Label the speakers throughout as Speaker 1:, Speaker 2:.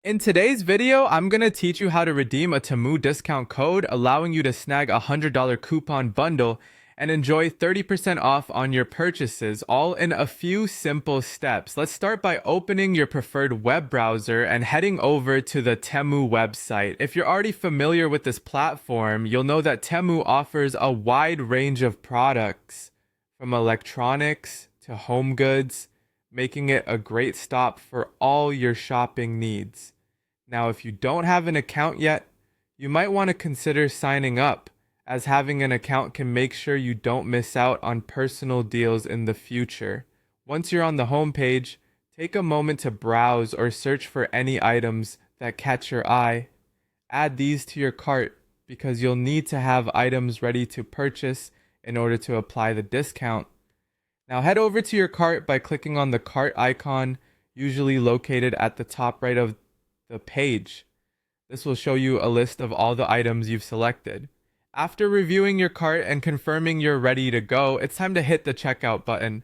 Speaker 1: In today's video, I'm going to teach you how to redeem a Temu discount code, allowing you to snag a $100 coupon bundle and enjoy 30% off on your purchases, all in a few simple steps. Let's start by opening your preferred web browser and heading over to the Temu website. If you're already familiar with this platform, you'll know that Temu offers a wide range of products, from electronics to home goods, making it a great stop for all your shopping needs. Now, if you don't have an account yet, you might want to consider signing up, as having an account can make sure you don't miss out on personal deals in the future. Once you're on the home page, take a moment to browse or search for any items that catch your eye. Add these to your cart because you'll need to have items ready to purchase in order to apply the discount. Now head over to your cart by clicking on the cart icon, usually located at the top right of the page. This will show you a list of all the items you've selected. After reviewing your cart and confirming you're ready to go, it's time to hit the checkout button.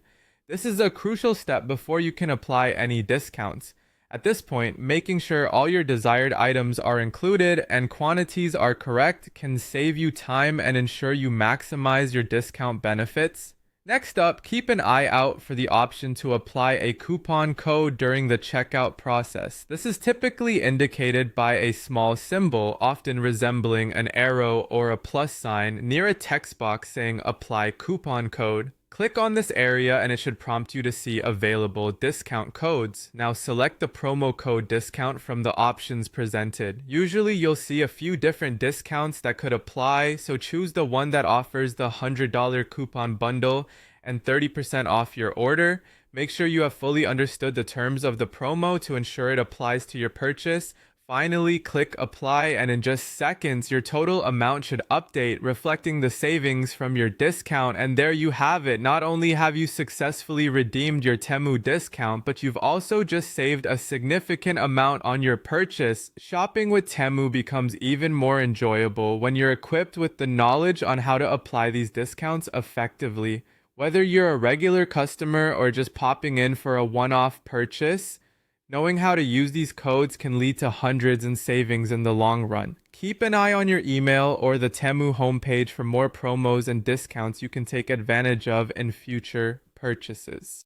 Speaker 1: This is a crucial step before you can apply any discounts. At this point, making sure all your desired items are included and quantities are correct can save you time and ensure you maximize your discount benefits. Next up, keep an eye out for the option to apply a coupon code during the checkout process. This is typically indicated by a small symbol, often resembling an arrow or a plus sign, near a text box saying apply coupon code. Click on this area and it should prompt you to see available discount codes. Now select the promo code discount from the options presented. Usually you'll see a few different discounts that could apply, so choose the one that offers the $100 coupon bundle and 30% off your order. Make sure you have fully understood the terms of the promo to ensure it applies to your purchase. Finally, click apply, and in just seconds, your total amount should update, reflecting the savings from your discount. And there you have it. Not only have you successfully redeemed your Temu discount, but you've also just saved a significant amount on your purchase. Shopping with Temu becomes even more enjoyable when you're equipped with the knowledge on how to apply these discounts effectively. Whether you're a regular customer or just popping in for a one-off purchase, knowing how to use these codes can lead to hundreds in savings in the long run. Keep an eye on your email or the Temu homepage for more promos and discounts you can take advantage of in future purchases.